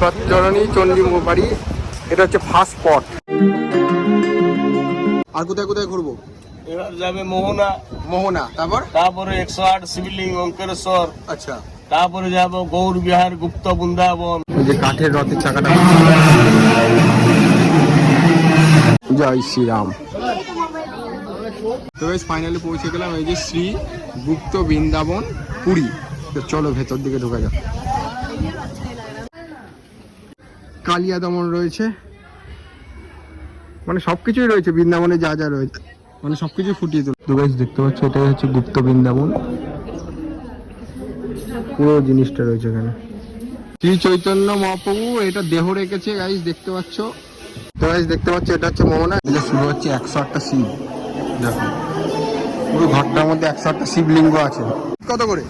বিপদজননী চণ্ডী বাড়ি, এটা হচ্ছে ফার্স্ট স্পট। আর কোথায় কোথায় ঘুরবো? এবার যাবে মোহনা। মোহনা, তারপরে 108 শিবলিঙ্গ অঙ্কেশ্বর। আচ্ছা, তারপরে যাব গৌর বিহার, গুপ্ত বৃন্দাবন। এই যে কাঠের রথের চাকাটা। জয় শ্রীরাম। তো ফাইনালি পৌঁছে গেলাম এই যে শ্রী গুপ্ত বৃন্দাবন পুরী। তো চলো ভেতর দিকে ঢোকা যাক। কালিয়া দমন রয়েছে, মানে সবকিছুই রয়েছে বৃন্দাবনে, যা যা রয়েছে মানে সবকিছু ফুটিয়ে তোলে। তো গাইস দেখতে পাচ্ছ, এটাই হচ্ছে গুপ্ত বৃন্দাবন, পুরো জিনিসটা রয়েছে এখানে। শ্রী চৈতন্য মহাপ্রভু এটা দেহ রেখেছে গাইস, দেখতে পাচ্ছ। তো গাইস দেখতে পাচ্ছ, এটা হচ্ছে মোহনা। এটা শুরু হচ্ছে 108টা শিব। দেখো পুরো ঘরটার মধ্যে 108টা শিবলিঙ্গ আছে। কত করে?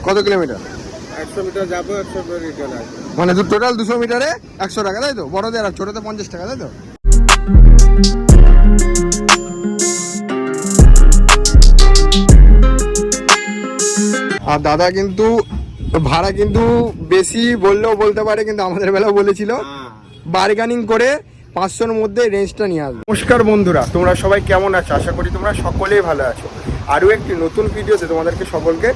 কত কিলোমিটার? 100 মিটার যাবো, 100 মিটার রিটার্ন আসবো। মানে টোটাল 200 মিটারে 100 টাকা, তাই তো? বড়দের আর ছোটতে 50 টাকা, তাই তো? আর দাদা কিন্তু ভাড়া কিন্তু বেশি বললেও বলতে পারে, কিন্তু আমাদের বেলাও বলেছিল বার্গেনিং করে 500-র মধ্যে রেঞ্জটা নিয়ে আসবে। নমস্কার বন্ধুরা, তোমরা সবাই কেমন আছো? আশা করি তোমরা সকলেই ভালো আছো। আরও একটি নতুন ভিডিওতে তোমাদেরকে সকলকে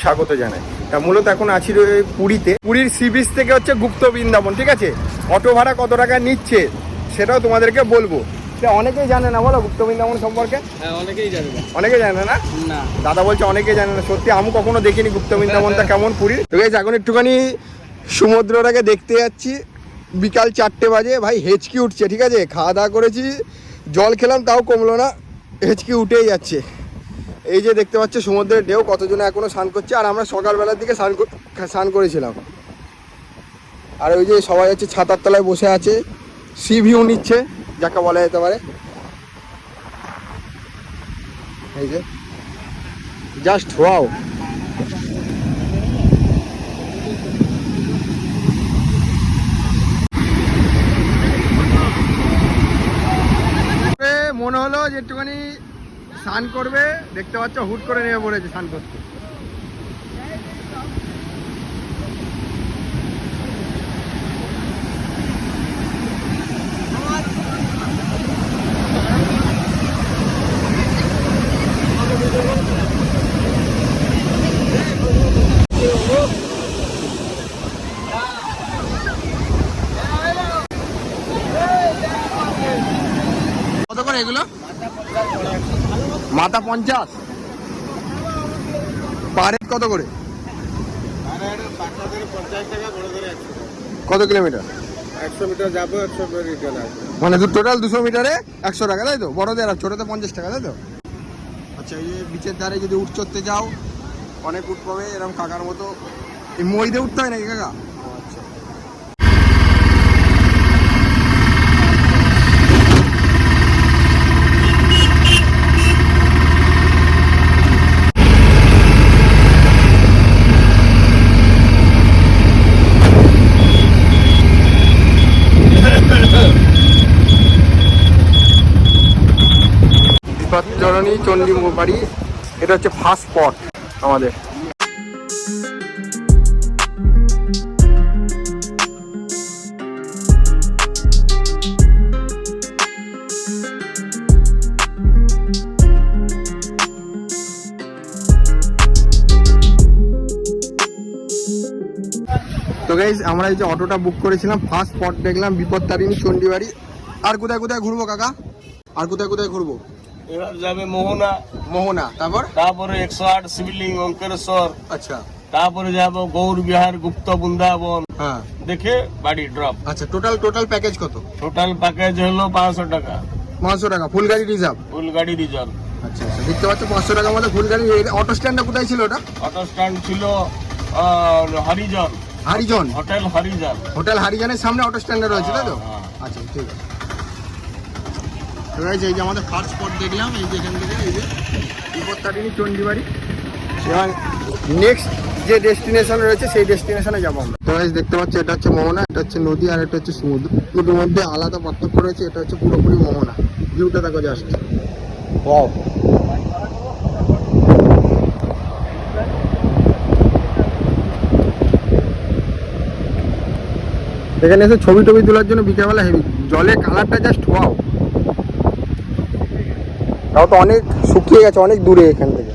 স্বাগত জানাই। তা মূলত এখন আছি পুরীতে। পুরীর সি বিচ থেকে হচ্ছে গুপ্ত বৃন্দাবন, ঠিক আছে? অটো ভাড়া কত টাকা নিচ্ছে সেটাও তোমাদেরকে বলবো। অনেকেই জানে না, বলো গুপ্ত বৃন্দাবন সম্পর্কে? হ্যাঁ, অনেকেই জানে না। অনেকে জানে না? না, দাদা বলছে অনেকেই জানে না। সত্যি আমি কখনো দেখিনি গুপ্ত বৃন্দাবনটা কেমন পুরীর। তো গাইস এখন একটুখানি সমুদ্রটাকে দেখতে যাচ্ছি। বিকাল 4টে বাজে, ভাই হেঁচকি উঠছে, ঠিক আছে? খাওয়া দাওয়া করেছি, জল খেলাম, তাও কমলো না, হেঁচকি উঠেই যাচ্ছে। এই যে দেখতে পাচ্ছ সমুদ্রের ঢেউ, কতজনে এখনো স্নান করছে। আর আমরা সকালবেলার দিকে স্নান করেছিলাম। আর ওই যে সবাই হচ্ছে ছাতার তলায় বসে আছে, সি ভিউ নিচ্ছে, যাকে বলা যেতে পারে। এই যে জাস্ট ওয়াও। মনে হলো যে একটুখানি স্নান করবে, দেখতে পাচ্ছ হুট করে নেমে পড়েছে স্নান করতে। কত করে এগুলো? মাথা 50, পার হেড কত করে? কত কিলোমিটার? 100 মিটার যাবো, 100 মিটার রিটার্ন আসবো। মানে টোটাল 200 মিটারে 100 টাকা, তাই তো? বড়দের আর ছোটতে 50 টাকা, তাই তো? আচ্ছা, এই যে বিচের ধারে যদি উঠ চড়তে যাও, অনেক উঠ পাবে এরকম কাকার মতো। এই মই দিয়ে উঠতে হয় নাকি কাকা? আচ্ছা। বিপদজননী চণ্ডী বাড়ি, এটা হচ্ছে ফার্স্ট স্পট আমাদের। তো গাইজ আমরা এই যে অটোটা বুক করেছিলাম, ফার্স্ট স্পট দেখলাম বিপদতারিণী চণ্ডী বাড়ি। আর কোথায় কোথায় ঘুরবো কাকা? আর কোথায় কোথায় ঘুরবো? এবার যাবে মোহনা। মোহনা, তারপরে 108 শিবলিঙ্গ অঙ্কেশ্বর। আচ্ছা, তারপরে যাব গৌর বিহার, গুপ্ত বৃন্দাবন। হ্যাঁ, দেখে বাড়ি ড্রপ। আচ্ছা। টোটাল প্যাকেজ কত? টোটাল প্যাকেজ হলো 500 টাকা। 500 টাকা ফুল গাড়ি রিজার্ভ? ফুল গাড়ি রিজার্ভ। আচ্ছা আচ্ছা, দেখতে পাচ্ছ 500 টাকার মধ্যে ফুল গাড়ি। অটো স্ট্যান্ডটা কোথায় ছিল ওটা? অটো স্ট্যান্ড ছিল হরিজন। হরিজন হোটেল হরিজন। হোটেল হরিজনের সামনে অটো স্ট্যান্ডে রয়েছে, তাই তো? হ্যাঁ। আচ্ছা, ঠিক আছে। তো গাইজ এই যে আমাদের ফার্স্ট স্পট দেখলাম, এই যে এখান থেকে এই যে বিপদতারিণী চণ্ডী বাড়ি। এবার নেক্সট যে ডেস্টিনেশন রয়েছে সেই ডেস্টিনেশনে যাবো আমরা। তো গাইজ দেখতে পাচ্ছি, এটা হচ্ছে মোহনা, এটা হচ্ছে নদী, আর এটা হচ্ছে সমুদ্র। দুটোর মধ্যে আলাদা পার্থক্য রয়েছে। এটা হচ্ছে পুরোপুরি মোহনা। ভিউটা দেখো জাস্ট ওয়াও। এখানে এসে ছবি টবি তোলার জন্য বিকেলবেলা হেভি, জলের কালারটা জাস্ট ওয়াও। তাও তো অনেক শুকিয়ে গেছে, অনেক দূরে এখান থেকে।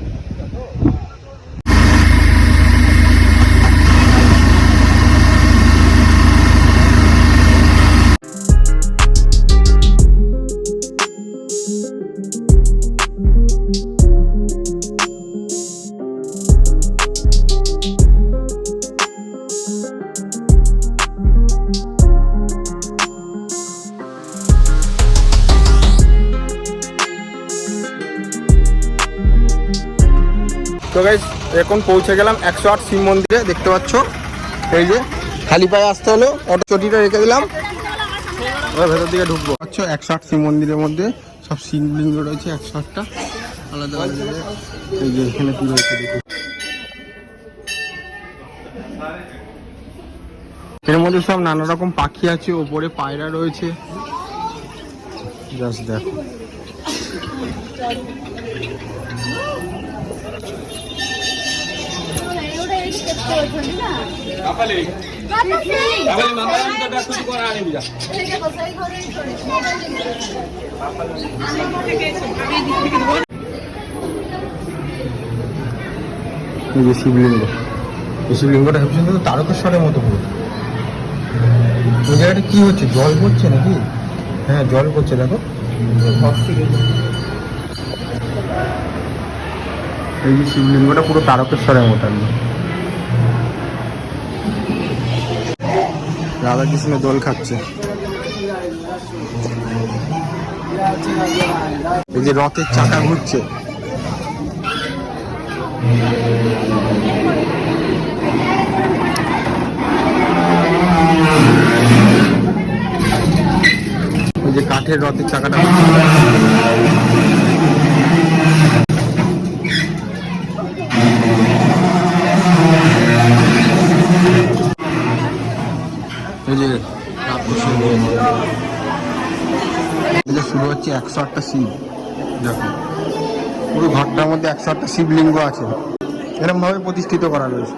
তো গাইস এখন পৌঁছে গেলাম 108 শিব মন্দিরে, দেখতে পাচ্ছ। এই যে খালি পায়ে আসতে হলো, অটো চটিটা রেখে দিলাম, এবার ভেতর দিকে ঢুকবো। আচ্ছা 108 শিব মন্দিরের মধ্যে সব শিবলিঙ্গ রয়েছে 108টা আলাদা আলাদা। এই যে এখানে কি রয়েছে দেখুন, এর মধ্যে সব নানা রকম পাখি আছে, ওপরে পায়রা রয়েছে, জাস্ট দেখো। এই যে শিবলিঙ্গ, এই শিবলিঙ্গটা ভেবেছেন তো তারকেশ্বরের মতো পুরো। এই জায়গাটা কি হচ্ছে, জল পড়ছে নাকি? হ্যাঁ জল পড়ছে, দেখো। এই যে শিবলিঙ্গটা পুরো তারকেশ্বরের মতো। রাধাকৃষ্ণ দোল খাচ্ছে। এই যে রথের চাকা ঘুরছে। ওই যে কাঠের রথের চাকাটা শুরু হচ্ছে 108টা শিব। দেখো পুরো ঘরটার মধ্যে 108টা শিবলিঙ্গ আছে, এরকম ভাবে প্রতিষ্ঠিত করা রয়েছে।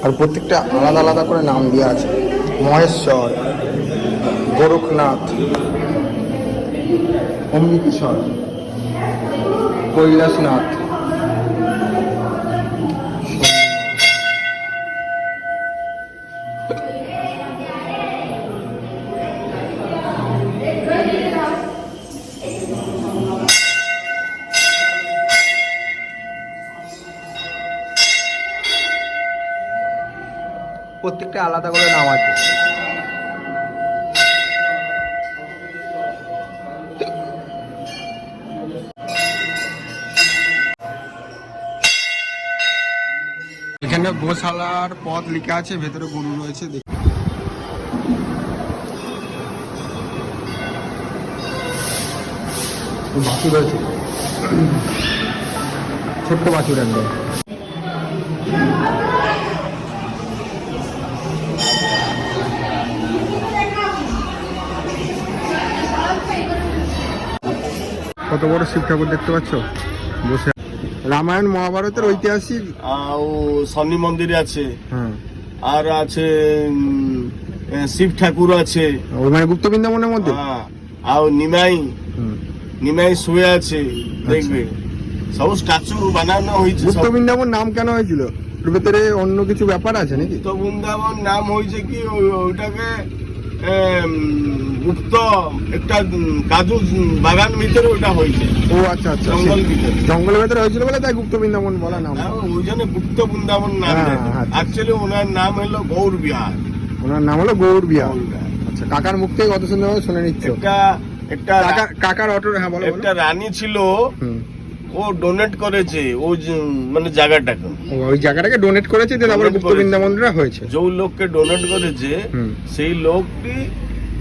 আর প্রত্যেকটা আলাদা আলাদা করে নাম দেওয়া আছে, মহেশ্বর, গোরখনাথ, অম্বিকেশ্বর, কৈলাসনাথ। প্রত্যেকটা আলাদা করে নাম আছে। এখানে গোশালার পথ লেখা আছে, ভেতরে গরু রয়েছে। বাছুর রয়েছে, ছোট্ট বাছুর একদম। কত বড় শিব ঠাকুর দেখতে পাচ্ছ বসে। রামায়ণ মহাভারতের ঐতিহাসিক শনি মন্দির আছে, আর আছে শিব ঠাকুর আছে, ওই মানে গুপ্ত বৃন্দাবনের মধ্যে। আর নিমাই শুয়ে আছে, দেখবে সব স্ট্যাচু বানানো হয়েছে। গুপ্ত বৃন্দাবন নাম কেন হয়েছিল? ওর ভেতরে অন্য কিছু ব্যাপার আছে নাকি? গুপ্ত বৃন্দাবন নাম হয়েছে কি, ওইটাকে গুপ্ত একটা কাজু বাগান ভিতরে ওটা হয়েছে। ও আচ্ছা আচ্ছা, জঙ্গলের ভেতরে হয়েছিল বলে তাই গুপ্ত বৃন্দাবন বলা নাম। ওই জন্য গুপ্ত বৃন্দাবন নাম। অ্যাকচুয়ালি ওনার নাম হলো গৌর বিহার। ওনার নাম হলো গৌর বিহার। আচ্ছা, কাকার মুখ থেকে কত সুন্দরভাবে শুনে নিচ্ছ। একটা কাকার অটোর, হ্যাঁ বলো। একটা রানী ছিল, ও ডোনেট করেছে ওই মানে জায়গাটাকে, ওই জায়গাটাকে ডোনেট করেছে, তারপরে গুপ্ত বৃন্দাবনটা হয়েছে। যে লোককে ডোনেট করেছে সেই লোকটি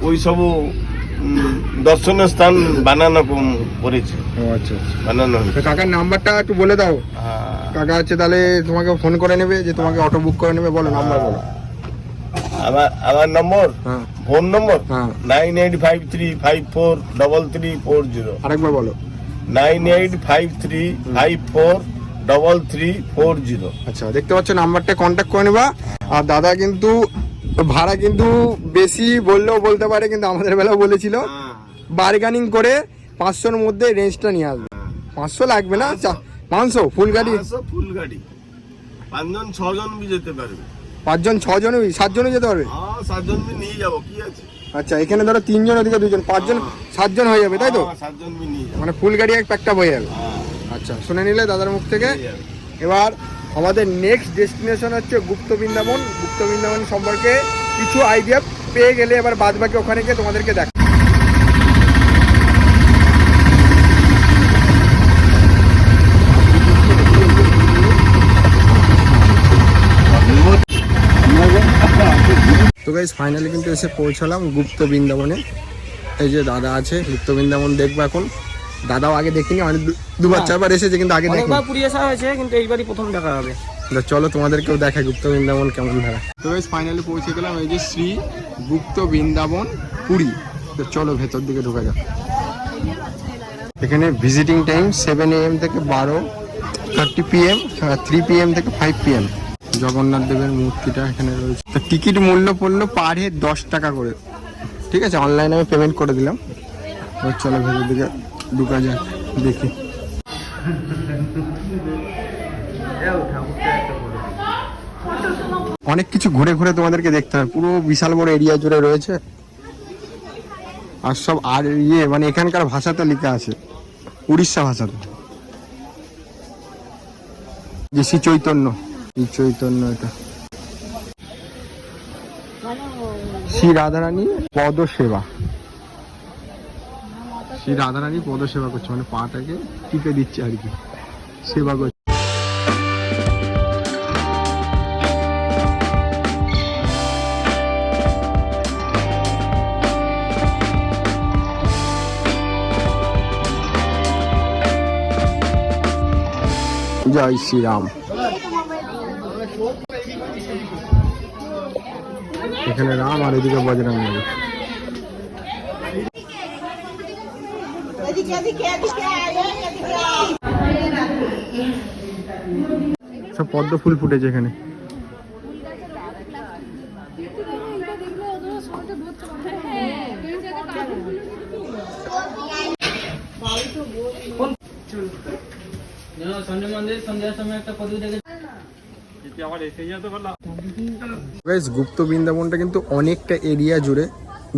ওই সব দর্শনীয় স্থান বানানো করেছে, ও আচ্ছা আচ্ছা। বানানো হয়েছে। তো কাকার নাম্বারটা একটু বলে দাও। কাকা হচ্ছে তাহলে তোমাকে ফোন করে নেবে, যে তোমাকে অটো বুক করে নেবে। বলো নাম্বার বলো। আমার নম্বর, হ্যাঁ ফোন নম্বর হ্যাঁ 9853543340। আরেকবার বলো। 9853543340। আচ্ছা, দেখতে পাচ্ছ নাম্বারটা কন্ট্যাক্ট করে নেবা। আর দাদা কিন্তু ভাড়া কিন্তু বেশি বললেও বলতে পারে, কিন্তু আমাদের বেলাও বলেছিল বার্গেনিং করে 500-র মধ্যে রেঞ্জটা নিয়ে আসবে। 500 লাগবে না, 500 ফুল গাড়ি। ফুল গাড়ি 5জন 6জন বি যেতে পারবে। 5জন 6জন 7জনও যেতে পারবে। 7জন বি নিয়ে যাবো, কি আছে। আচ্ছা, এখানে ধরো 3জন, ওদিকে 2জন, 5জন 7জন হয়ে যাবে, তাই তো? 7জন বি নিয়ে যাবো, মানে ফুল গাড়ি এক প্যাকটা হয়ে যাবে। আচ্ছা, শুনে নিলে দাদার মুখ থেকে। এবার আমাদের নেক্সট ডেস্টিনেশন হচ্ছে গুপ্ত বৃন্দাবন। গুপ্ত বৃন্দাবন সম্পর্কে কিছু আইডিয়া পেয়ে গেলে এবার বাদ বাকি ওখানে গিয়ে তোমাদেরকে দেখ। তো গাইস ফাইনালি কিন্তু এসে পৌঁছালাম গুপ্ত বৃন্দাবনে। এই যে দাদা আছে, গুপ্ত বৃন্দাবন দেখবো এখন। দাদাও আগে দেখিনি, অনেক দুবার 4বার এসেছে, কিন্তু আগে দেখিনি। অনেকবার পুরী আসা হয়েছে, কিন্তু এইবারই প্রথম দেখা হবে। চলো তোমাদেরকেও দেখাই গুপ্ত বৃন্দাবন কেমন ধারা। তো গাইস ফাইনালি পৌঁছে গেলাম এই যে শ্রী গুপ্ত বৃন্দাবন পুরী। তো চলো ভেতর দিকে ঢোকা যাক। এখানে ভিজিটিং টাইম 7 AM থেকে 12:30 PM, 3 PM থেকে 5 PM। জগন্নাথ দেবের মূর্তিটা এখানে রয়েছে। তো টিকিট মূল্য পড়লো পার হেড 10 টাকা করে। ঠিক আছে, অনলাইনে আমি পেমেন্ট করে দিলাম। চলো ভেতর দিকে ঢুকা যাক, দেখি। অনেক কিছু ঘুরে ঘুরে তোমাদেরকে দেখতে হবে, পুরো বিশাল বড় এরিয়া জুড়ে রয়েছে। আর সব আর মানে এখানকার ভাষাতে লেখা আছে, উড়িষ্যা ভাষাতে। যে শ্রী চৈতন্য, এটা শ্রী রাধারানী পদ সেবা। শ্রী রাধারানী পদ সেবা করছে, মানে পাটাকে টিপে দিচ্ছে আর কি, সেবা করছে। জয় শ্রীরাম। এখানে রাম আর এদিকে বজরং বলী। সব পদ্ম ফুল ফুটেছে এখানে। গুপ্ত বৃন্দাবনটা কিন্তু অনেকটা এরিয়া জুড়ে,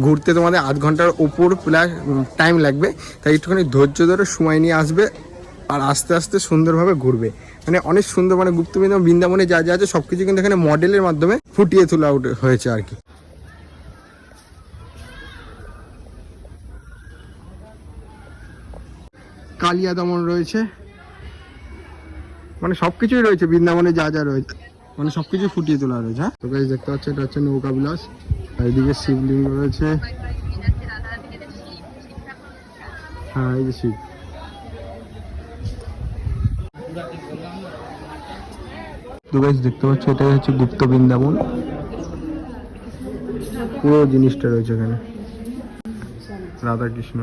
ঘুরতে তোমাদের আধ ঘন্টার ওপর প্লাস টাইম লাগবে। তাই একটুখানি ধৈর্য ধরে সময় নিয়ে আসবে, আর আস্তে আস্তে সুন্দরভাবে ঘুরবে। মানে অনেক সুন্দর, মানে গুপ্ত বৃন্দাবনে যা যা আছে সব কিছু কিন্তু এখানে মডেলের মাধ্যমে ফুটিয়ে তোলা হয়েছে আর কি। কালিয়া দমন রয়েছে, মানে সবকিছুই রয়েছে বৃন্দাবনে যা যা রয়েছে, মানে সবকিছু ফুটিয়ে তোলা রয়েছে। হ্যাঁ, তো গাইস দেখতে পাচ্ছ এটা হচ্ছে নৌকা বিলাস। আর এদিকে শিবলিঙ্গ রয়েছে। হ্যাঁ, এই যে শিব। তো গাইস দেখতে পাচ্ছ এটাই হচ্ছে গুপ্ত বৃন্দাবন, পুরো জিনিসটা রয়েছে এখানে। রাধা কৃষ্ণ।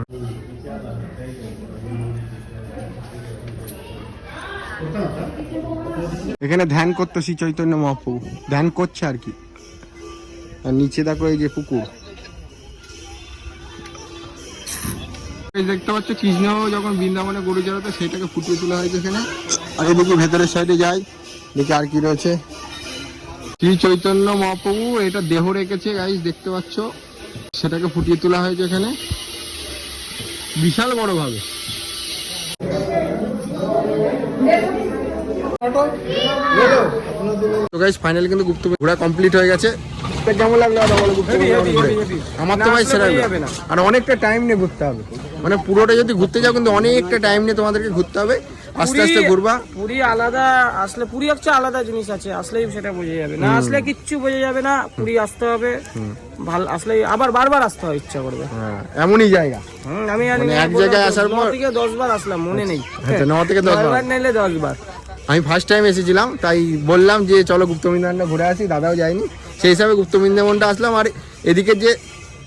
এখানে ধ্যান করতো শ্রী চৈতন্য মহাপ্রভু, ধ্যান করছে আর কি। আর নিচে দেখো এই যে পুকুর। দেখতে পাচ্ছ কৃষ্ণ যখন বৃন্দাবনে গরু চড়াতো সেটাকে ফুটিয়ে তোলা হয়েছে এখানে। আর এদিকে ভেতরের সাইডে যাই, দেখি আর কি রয়েছে। শ্রী চৈতন্য মহাপ্রভু এটা দেহ রেখেছে গাইস, দেখতে পাচ্ছ, সেটাকে ফুটিয়ে তোলা হয়েছে এখানে বিশাল বড় ভাবে। তো গাইস ফাইনালি কিন্তু গুপ্ত ঘোরা কমপ্লিট হয়ে গেছে। কেমন লাগলো দাদা বলো গুপ্ত ঘুরে? আমার তো ভাই সেরা লাগবে না, আর অনেকটা টাইম নিয়ে ঘুরতে হবে। মানে পুরোটা যদি ঘুরতে যাও কিন্তু অনেকটা টাইম নিয়ে তোমাদেরকে ঘুরতে হবে। আস্তে আস্তে ঘুরবা। পুরী আলাদা, আসলে পুরী হচ্ছে আলাদা জিনিস আছে, আসলেই সেটা বোঝা যাবে, না আসলে কিচ্ছু বোঝা যাবে না। পুরী আসতে হবে, ভালো আসলে আবার বারবার আসতে হয়, ইচ্ছা করবে। হ্যাঁ, এমনই জায়গা। আমি মানে এক জায়গায় আসার পর 9 থেকে 10 বার আসলাম, মনে নেই। আচ্ছা, 9 থেকে 10 বার। নাইলে 10 বার। আমি ফার্স্ট টাইম এসেছিলাম, তাই বললাম যে চলো গুপ্ত বৃন্দাবনটা ঘুরে আসি, দাদাও যায়নি, সেই হিসাবে গুপ্ত বৃন্দাবনটা আসলাম। আর এদিকে যে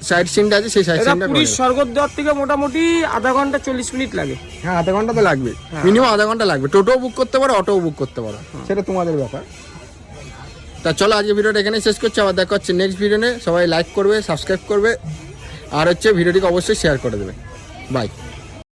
সাইড সিনটা আছে সেই সাইড এটা সিনটা পুরীর স্বর্গদ্বার থেকে মোটামুটি আধা ঘন্টা 40 মিনিট লাগে। হ্যাঁ, আধা ঘন্টা তো লাগবে, মিনিমাম আধা ঘন্টা লাগবে। টোটো বুক করতে পারো, অটোও বুক করতে পারো, সেটা তোমাদের ব্যাপার। তা চলো আজকে ভিডিওটা এখানে শেষ করছি, আবার দেখা হচ্ছে নেক্সট ভিডিওতে। সবাই লাইক করবে, সাবস্ক্রাইব করবে, আর হচ্ছে ভিডিওটিকে অবশ্যই শেয়ার করে দেবে। বাই।